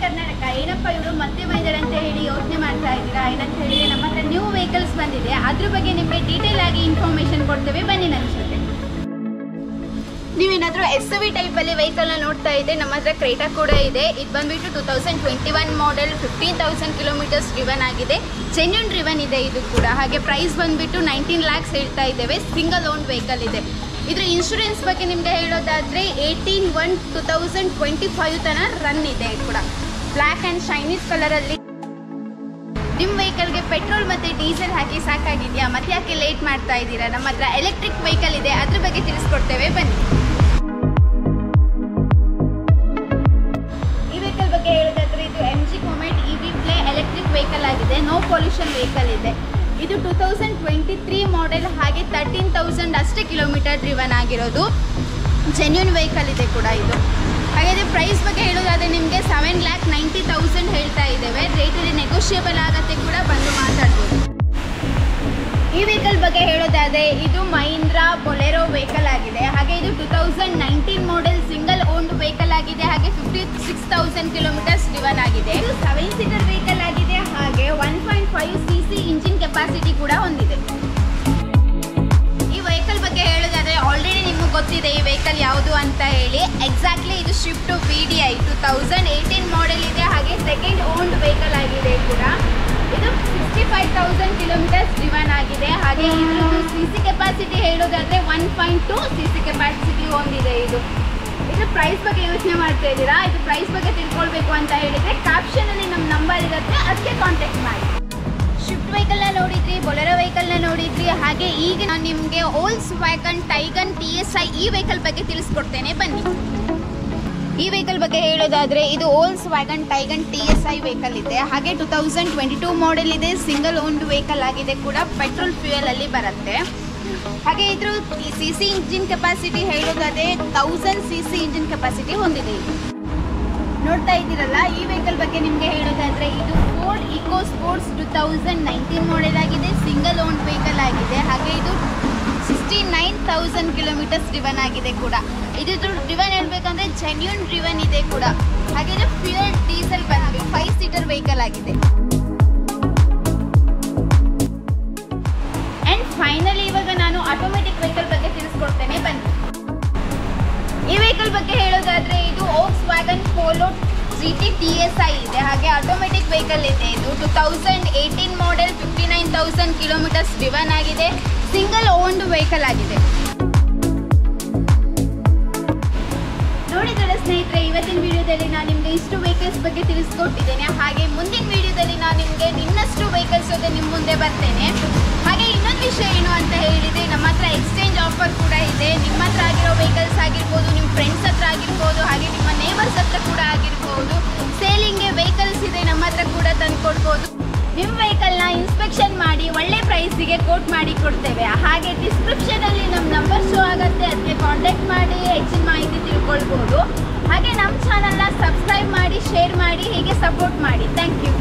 ಕರ್ನಾಟಕ ಏನಪ್ಪ ಇವರು ಮತ್ತೆ ಬಂದಿದ್ದಾರೆ ಅಂತ ಹೇಳಿ ಯೋಚನೆ ಮಾಡ್ತಾ ಇದ್ದೀರಾ. ಏನಂತ ಹೇಳಿದ್ರೆ ನಮ್ಮ ಹತ್ರ ನ್ಯೂ ವೆಹಿಕಲ್ಸ್ ಬಂದಿದೆ, ಅದ್ರ ಬಗ್ಗೆ ನಿಮಗೆ ಡೀಟೇಲ್ ಆಗಿ ಇನ್ಫಾರ್ಮೇಶನ್ ಕೊಡ್ತೇವೆ, ಬನ್ನಿ ನನ್ನ ಜೊತೆ. ನೀವೇನಾದರೂ SUV ಟೈಪಲ್ಲಿ ವೆಹಿಕಲ್ನ ನೋಡ್ತಾ ಇದ್ದೆ, ನಮ್ಮ ಹತ್ರ ಕ್ರೇಟಾ ಕೂಡ ಇದೆ. ಇದು ಬಂದುಬಿಟ್ಟು 2021 ಮಾಡೆಲ್, 15,000 ಕಿಲೋಮೀಟರ್ಸ್ ಡ್ರಿವನ್ ಆಗಿದೆ, ಜೆನ್ಯೂನ್ ಡ್ರಿವನ್ ಇದೆ ಇದು ಕೂಡ. ಹಾಗೆ ಪ್ರೈಸ್ ಬಂದುಬಿಟ್ಟು 19 lakhs ಹೇಳ್ತಾ ಇದ್ದೇವೆ. ಸಿಂಗಲ್ ಓನ್ ವೆಹಿಕಲ್ ಇದೆ. ಇದ್ರ ಇನ್ಶೂರೆನ್ಸ್ ಬಗ್ಗೆ ನಿಮಗೆ ಹೇಳೋದಾದರೆ 18/1/2025 ತನಕ ರನ್ ಇದೆ ಕೂಡ. ಬ್ಲ್ಯಾಕ್ ಆ್ಯಂಡ್ ಶೈನೀಸ್ ಕಲರಲ್ಲಿ. ನಿಮ್ಮ ವೆಹಿಕಲ್ಗೆ ಪೆಟ್ರೋಲ್ ಮತ್ತು ಡೀಸೆಲ್ ಹಾಕಿ ಸಾಕಾಗಿದೆಯಾ? ಮತ್ತೆ ಯಾಕೆ ಲೇಟ್ ಮಾಡ್ತಾ ಇದ್ದೀರಾ? ನಮ್ಮ ಹತ್ರ ಎಲೆಕ್ಟ್ರಿಕ್ ವೆಹಿಕಲ್ ಇದೆ, ಅದ್ರ ಬಗ್ಗೆ ತಿಳಿಸ್ಕೊಡ್ತೇವೆ, ಬನ್ನಿ. ಈ ವೆಹಿಕಲ್ ಬಗ್ಗೆ ಹೇಳೋದಾದರೆ ಇದು MG Comet EV Play electric vehicle ಆಗಿದೆ. ನೋ ಪೊಲ್ಯೂಷನ್ ವೆಹಿಕಲ್ ಇದೆ. ಇದು 2023 ಮಾಡೆಲ್, ಹಾಗೆ 13,000 ಅಷ್ಟೇ ಕಿಲೋಮೀಟರ್ ಡ್ರಿವನ್ ಆಗಿರೋದು. ಜೆನ್ಯೂನ್ ವೆಹಿಕಲ್ ಇದೆ ಕೂಡ ಇದು. ಹಾಗಾದರೆ ಪ್ರೈಸ್ ಬಗ್ಗೆ ಹೇಳೋದಾದರೆ ನಿಮಗೆ 7,90,000 ಹೇಳ್ತಾ ಇದ್ದೇವೆ. ರೇಟಲ್ಲಿ ನೆಗೋಷಿಯಬಲ್ ಆಗುತ್ತೆ ಕೂಡ, ಬಂದು ಮಾತಾಡ್ಬೋದು. ಈ ವೆಹಿಕಲ್ ಬಗ್ಗೆ ಹೇಳೋದಾದರೆ ಇದು ಮಹೀಂದ್ರಾ ಬೊಲೆರೋ ವೆಹಿಕಲ್ ಆಗಿದೆ. ಹಾಗೆ ಇದು 2019 ಮಾಡೆಲ್, ಸಿಂಗಲ್ ಓನ್ಡ್ ವೆಹಿಕಲ್ ಆಗಿದೆ. ಹಾಗೆ 56,000 ಕಿಲೋಮೀಟರ್ಸ್ ಡ್ರಿವನ್ ಆಗಿದೆ. ಇದು 7 ಸೀಟರ್ ವೆಹಿಕಲ್ ಆಗಿದೆ. ಹಾಗೆ 1.5 cc ಇಂಜಿನ್ ಕೆಪಾಸಿಟಿ ಕೂಡ ಹೊಂದಿದೆ. ಈ ವೆಹಿಕಲ್ ಬಗ್ಗೆ ಹೇಳೋದಾದರೆ ಆಲ್ರೆಡಿ ನಿಮಗೆ ಗೊತ್ತಿದೆ ಈ ವೆಹಿಕಲ್ ಯಾವುದು ಅಂತ ಹೇಳಿ. ಎಕ್ಸಾಕ್ಟ್ಲಿ ಇದು ಶಿಫ್ಟ್ VDI 2018 ಮಾಡೆಲ್ ಇದೆ. ಹಾಗೆ ಸೆಕೆಂಡ್ ಓನ್ಡ್ ವೆಹಿಕಲ್ ಆಗಿದೆ ಕೂಡ. ಇದು 65,000 ಕಿಲೋಮೀಟರ್ಸ್ ಡ್ರಿವನ್ ಆಗಿದೆ. ಹಾಗೆ ಇದ್ರದ್ದು CC ಕೆಪಾಸಿಟಿ ಹೇಳೋದಾದರೆ 1.2 cc ಕೆಪಾಸಿಟಿ ಹೊಂದಿದೆ ಇದು. ಇದ್ರ ಪ್ರೈಸ್ ಬಗ್ಗೆ ಯೋಚನೆ ಮಾಡ್ತಾ ಇದ್ದೀರಾ? ಇದು ಪ್ರೈಸ್ ಬಗ್ಗೆ ತಿಳ್ಕೊಳ್ಬೇಕು ಅಂತ ಹೇಳಿದರೆ ಕ್ಯಾಪ್ಷನಲ್ಲಿ ನಮ್ಮ ನಂಬರ್ ಇರುತ್ತೆ, ಅದಕ್ಕೆ ಕಾಂಟ್ಯಾಕ್ಟ್ ಮಾಡಿ. ಶಿಫ್ಟ್ ವೆಹಿಕಲ್ನ ನೋಡಿದ್ರಿ, ಬೊಲೆರೋ ವೆಹಿಕಲ್ನ ನೋಡಿದ್ರಿ. ಹಾಗೆ ಈಗ ನಾನು ನಿಮಗೆ ವೋಲ್ಕ್ಸ್ವ್ಯಾಗನ್ ಟೈಗನ್ TSI ಈ ವೆಹಿಕಲ್ ಬಗ್ಗೆ ತಿಳಿಸ್ಕೊಡ್ತೇನೆ, ಬನ್ನಿ. ಈ ವೆಹಿಕಲ್ ಬಗ್ಗೆ ಹೇಳೋದಾದರೆ ಇದು ವೋಲ್ಕ್ಸ್ವ್ಯಾಗನ್ ಟೈಗನ್ TSI ವೆಹಿಕಲ್ ಇದೆ. ಹಾಗೆ 2022 ಮಾಡೆಲ್ ಇದೆ. ಸಿಂಗಲ್ ಓನ್ಡ್ ವೆಹಿಕಲ್ ಆಗಿದೆ ಕೂಡ. ಪೆಟ್ರೋಲ್ ಫ್ಯೂಯಲ್ ಅಲ್ಲಿ ಬರುತ್ತೆ. ಹಾಗೆ ಇದ್ರ CC ಇಂಜಿನ್ ಕೆಪಾಸಿಟಿ ಹೇಳೋದಾದರೆ 1000 cc ಇಂಜಿನ್ ಕೆಪಾಸಿಟಿ ಹೊಂದಿದೆ. ನೋಡ್ತಾ ಇದ್ದೀರಲ್ಲ, ಈ ವೆಹಿಕಲ್ ಬಗ್ಗೆ ನಿಮಗೆ ಹೇಳೋದಾದರೆ ಇದು ಫೋರ್ಡ್ ಇಕೋ ಸ್ಪೋರ್ಟ್ಸ್ 2019 ಮಾಡೆಲ್ ಆಗಿದೆ. ಸಿಂಗಲ್ ಓನ್ಡ್ ವೆಹಿಕಲ್ ಆಗಿದೆ. ಹಾಗೆ ಇದು 69,000 ಕಿಲೋಮೀಟರ್ಸ್ ಡ್ರಿವನ್ ಆಗಿದೆ ಕೂಡ. ಇದು ಡ್ರಿವನ್ ಹೇಳಬೇಕಂದ್ರೆ ಜೆನ್ಯೂನ್ ಡ್ರಿವನ್ ಇದೆ ಕೂಡ. ಹಾಗೆ ಇದು ಫ್ಯೂಯಲ್ ಡೀಸೆಲ್ ಬಂದು 5 ಸೀಟರ್ ವೆಹಿಕಲ್ ಆಗಿದೆ. ಆ್ಯಂಡ್ ಫೈನಲಿ ಇವಾಗ ನಾನು ಆಟೋಮೆಟಿಕ್ ವೆಹಿಕಲ್ ಬಗ್ಗೆ ತಿಳಿಸ್ಕೊಡ್ತೇನೆ, ಬನ್ನಿ. ಈ ವೆಹಿಕಲ್ ಬಗ್ಗೆ ಹೇಳೋದಾದರೆ ಇದು ವೋಲ್ಕ್ಸ್ವ್ಯಾಗನ್ ಪೋಲೋ GT TSI ಇದೆ. ಹಾಗೆ ಆಟೋಮೆಟಿಕ್ ವೆಹಿಕಲ್ ಇದೆ. ಇದು 2018 ಮಾಡೆಲ್, 59,000 ಕಿಲೋಮೀಟರ್ಸ್ ಡ್ರಿವನ್ ಆಗಿದೆ. ಸಿಂಗಲ್ ಓನ್ಡ್ ವೆಹಿಕಲ್ ಆಗಿದೆ. ನೋಡಿದರೆ ಸ್ನೇಹಿತರೆ, ಇವತ್ತಿನ ವಿಡಿಯೋದಲ್ಲಿ ನಾನು ನಿಮಗೆ ಇಷ್ಟು ವೆಹಿಕಲ್ಸ್ ಬಗ್ಗೆ ತಿಳಿಸ್ಕೊಟ್ಟಿದ್ದೇನೆ. ಹಾಗೆ ಮುಂದಿನ ವಿಡಿಯೋದಲ್ಲಿ ನಾನು ನಿಮಗೆ ಇನ್ನಷ್ಟು ವೆಹಿಕಲ್ಸ್ ಜೊತೆ ನಿಮ್ಮ ಮುಂದೆ ಬರ್ತೇನೆ. ಹಾಗೆ ಇನ್ನೊಂದು ವಿಷಯ ಏನು ಅಂತ ಹೇಳಿದರೆ, ನಮ್ಮ ಹತ್ರ ಎಕ್ಸ್ಚೇಂಜ್ ಆಫರ್ ಕೂಡ ಇದೆ. ನಿಮ್ಮ ಹತ್ರ ಆಗಿರೋ ವೆಹಿಕಲ್ಸ್ ಆಗಿರ್ಬೋದು, ನಿಮ್ಮ ಫ್ರೆಂಡ್ಸ್ ಹತ್ರ ಆಗಿರ್ಬೋದು, ಹಾಗೆ ನಿಮ್ಮ ನೇಬರ್ಸ್ ಹತ್ರ ಕೂಡ ಆಗಿರ್ಬೋದು. ಸೇಲಿಂಗ್ಗೆ ವೆಹಿಕಲ್ಸ್ ಇದೆ, ನಮ್ಮ ಹತ್ರ ಕೂಡ ತಂದು ಕೊಡ್ಬೋದು. ನಿಮ್ಮ ವೆಹಿಕಲ್ನ ಇನ್ಸ್ಪೆಕ್ಷನ್ ಮಾಡಿ ಒಳ್ಳೆ ಪ್ರೈಸಿಗೆ ಕೋಟ್ ಮಾಡಿ ಕೊಡ್ತೇವೆ. ಹಾಗೆ ಡಿಸ್ಕ್ರಿಪ್ಷನಲ್ಲಿ ನಮ್ಮ ನಂಬರ್ ಶೋ ಆಗುತ್ತೆ, ಅದಕ್ಕೆ ಕಾಂಟ್ಯಾಕ್ಟ್ ಮಾಡಿ ಹೆಚ್ಚಿನ ಮಾಹಿತಿ ತಿಳ್ಕೊಳ್ಬೋದು. ಹಾಗೆ ನಮ್ಮ ಚಾನಲ್ನ ಸಬ್ಸ್ಕ್ರೈಬ್ ಮಾಡಿ, ಶೇರ್ ಮಾಡಿ, ಹೀಗೆ ಸಪೋರ್ಟ್ ಮಾಡಿ. Thank you.